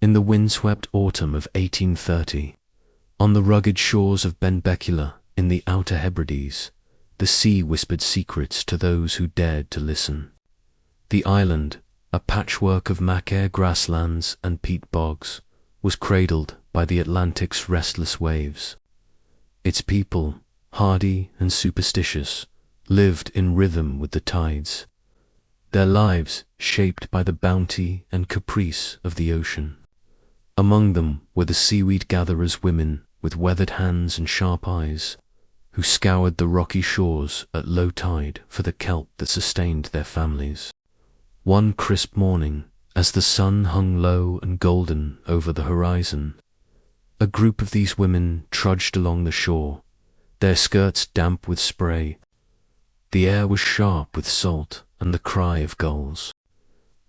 In the windswept autumn of 1830, on the rugged shores of Benbecula in the Outer Hebrides, the sea whispered secrets to those who dared to listen. The island, a patchwork of macaire grasslands and peat bogs, was cradled by the Atlantic's restless waves. Its people, hardy and superstitious, lived in rhythm with the tides, their lives shaped by the bounty and caprice of the ocean. Among them were the seaweed gatherers' women with weathered hands and sharp eyes, who scoured the rocky shores at low tide for the kelp that sustained their families. One crisp morning, as the sun hung low and golden over the horizon, a group of these women trudged along the shore, their skirts damp with spray. The air was sharp with salt and the cry of gulls.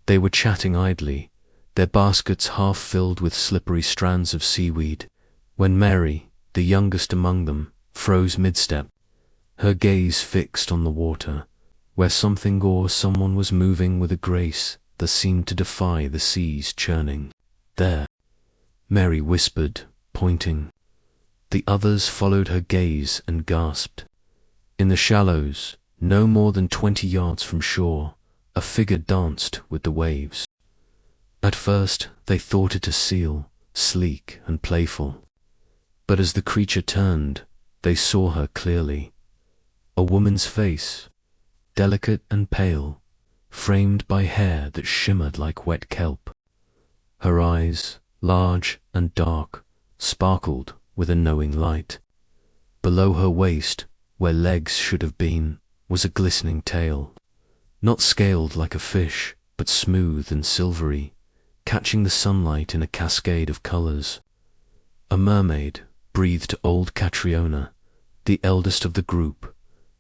They were chatting idly, their baskets half filled with slippery strands of seaweed, when Mary, the youngest among them, froze mid-step, her gaze fixed on the water, where something or someone was moving with a grace that seemed to defy the sea's churning. "There," Mary whispered, pointing. The others followed her gaze and gasped. In the shallows, no more than 20 yards from shore, a figure danced with the waves. At first they thought it a seal, sleek and playful. But as the creature turned, they saw her clearly. A woman's face, delicate and pale, framed by hair that shimmered like wet kelp. Her eyes, large and dark, sparkled with a knowing light. Below her waist, where legs should have been, was a glistening tail, not scaled like a fish, but smooth and silvery, catching the sunlight in a cascade of colors. A mermaid, breathed old Catriona, the eldest of the group,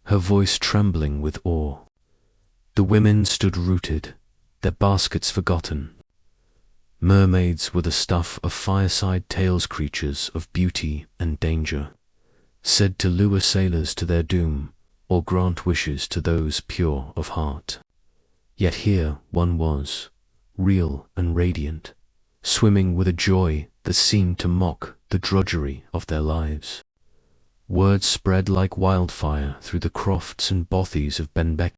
her voice trembling with awe. The women stood rooted, their baskets forgotten. Mermaids were the stuff of fireside tales, creatures of beauty and danger, said to lure sailors to their doom, or grant wishes to those pure of heart. Yet here one was, real and radiant, swimming with a joy that seemed to mock the drudgery of their lives. Word spread like wildfire through the crofts and bothies of Benbecula.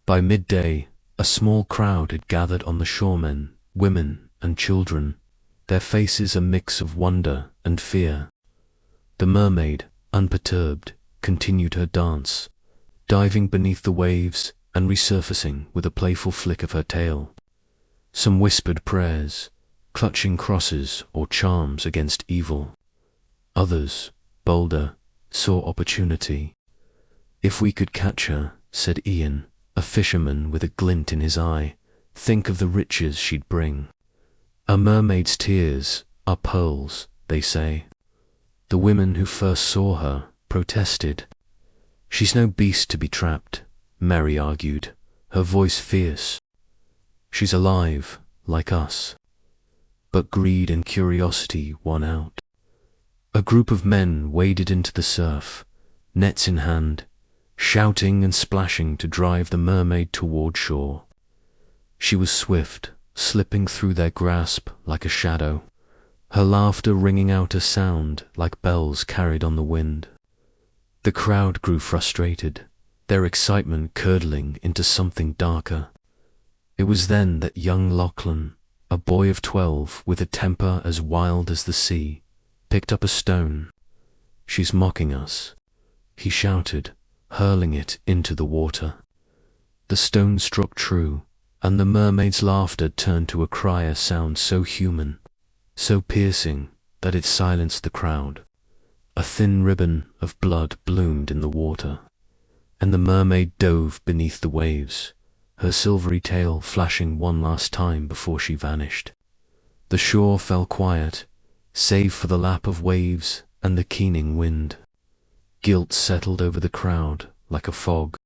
By midday, a small crowd had gathered on the shoremen, women and children, their faces a mix of wonder and fear. The mermaid, unperturbed, continued her dance, diving beneath the waves and resurfacing with a playful flick of her tail. Some whispered prayers, clutching crosses or charms against evil. Others, bolder, saw opportunity. "If we could catch her," said Ian, a fisherman with a glint in his eye, "think of the riches she'd bring." A mermaid's tears are pearls, they say. The women who first saw her protested. "She's no beast to be trapped," Mary argued, her voice fierce. "She's alive, like us." But greed and curiosity won out. A group of men waded into the surf, nets in hand, shouting and splashing to drive the mermaid toward shore. She was swift, slipping through their grasp like a shadow, her laughter ringing out a sound like bells carried on the wind. The crowd grew frustrated, their excitement curdling into something darker. It was then that young Lachlan, a boy of 12 with a temper as wild as the sea, picked up a stone. "She's mocking us," he shouted, hurling it into the water. The stone struck true, and the mermaid's laughter turned to a cry, sound so human, so piercing that it silenced the crowd. A thin ribbon of blood bloomed in the water, and the mermaid dove beneath the waves, her silvery tail flashing one last time before she vanished. The shore fell quiet, save for the lap of waves and the keening wind. Guilt settled over the crowd like a fog.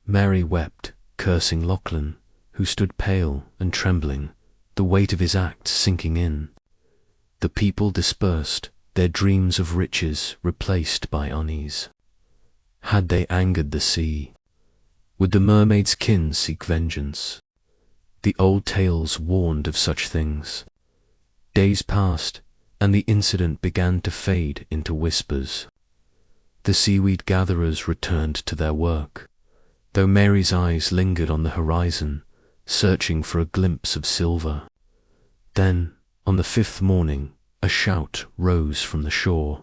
Mary wept, cursing Lachlan, who stood pale and trembling, the weight of his act sinking in. The people dispersed, their dreams of riches replaced by unease. Had they angered the sea? Would the mermaid's kin seek vengeance? The old tales warned of such things. Days passed, and the incident began to fade into whispers. The seaweed gatherers returned to their work, though Mary's eyes lingered on the horizon, searching for a glimpse of silver. Then, on the 5th morning, a shout rose from the shore.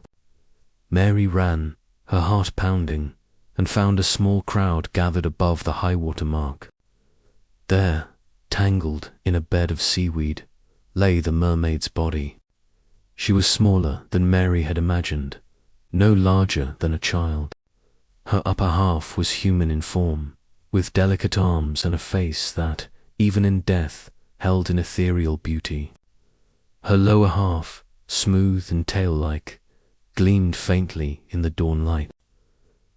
Mary ran, her heart pounding, and found a small crowd gathered above the high-water mark. There, tangled in a bed of seaweed, lay the mermaid's body. She was smaller than Mary had imagined, no larger than a child. Her upper half was human in form, with delicate arms and a face that, even in death, held an ethereal beauty. Her lower half, smooth and tail-like, gleamed faintly in the dawn light.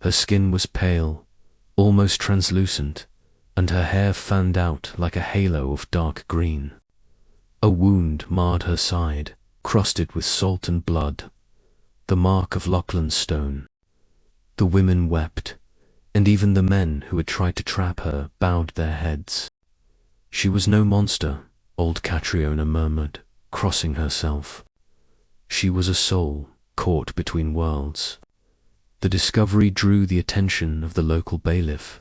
Her skin was pale, almost translucent, and her hair fanned out like a halo of dark green. A wound marred her side, crusted with salt and blood, the mark of Lachlan's stone. The women wept, and even the men who had tried to trap her bowed their heads. She was no monster, old Catriona murmured, crossing herself. She was a soul caught between worlds. The discovery drew the attention of the local bailiff,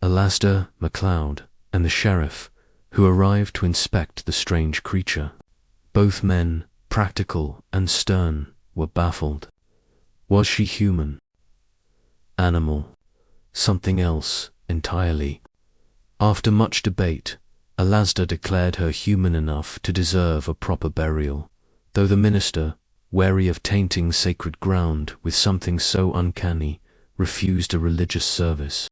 Alasdair MacLeod, and the sheriff, who arrived to inspect the strange creature. Both men, practical and stern, were baffled. Was she human? Animal? Something else entirely? After much debate, Alasdair declared her human enough to deserve a proper burial, though the minister, wary of tainting sacred ground with something so uncanny, refused a religious service.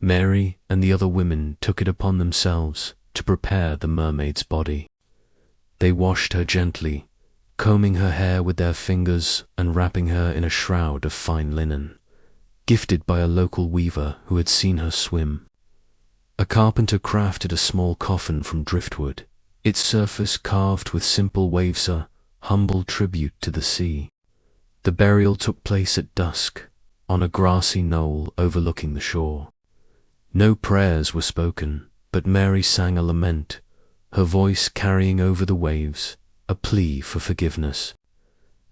Mary and the other women took it upon themselves to prepare the mermaid's body. They washed her gently, combing her hair with their fingers and wrapping her in a shroud of fine linen, gifted by a local weaver who had seen her swim. A carpenter crafted a small coffin from driftwood, its surface carved with simple waves, a humble tribute to the sea. The burial took place at dusk, on a grassy knoll overlooking the shore. No prayers were spoken, but Mary sang a lament, her voice carrying over the waves, a plea for forgiveness.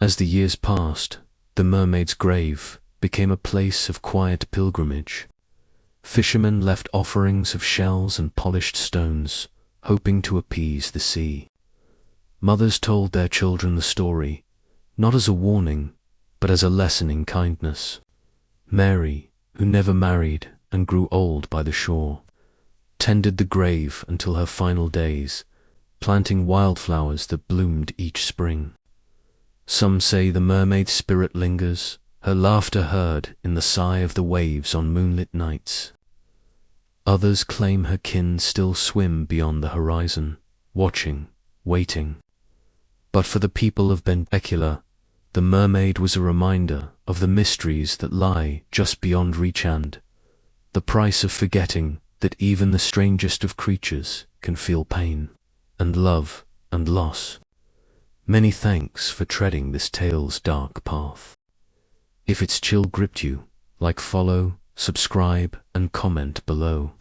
As the years passed, the mermaid's grave became a place of quiet pilgrimage. Fishermen left offerings of shells and polished stones, hoping to appease the sea. Mothers told their children the story, not as a warning, but as a lesson in kindness. Mary, who never married and grew old by the shore, tended the grave until her final days, planting wildflowers that bloomed each spring. Some say the mermaid's spirit lingers, her laughter heard in the sigh of the waves on moonlit nights. Others claim her kin still swim beyond the horizon, watching, waiting. But for the people of Benbecula, the mermaid was a reminder of the mysteries that lie just beyond reach and the price of forgetting that even the strangest of creatures can feel pain, and love, and loss. Many thanks for treading this tale's dark path. If its chill gripped you, follow, subscribe, and comment below.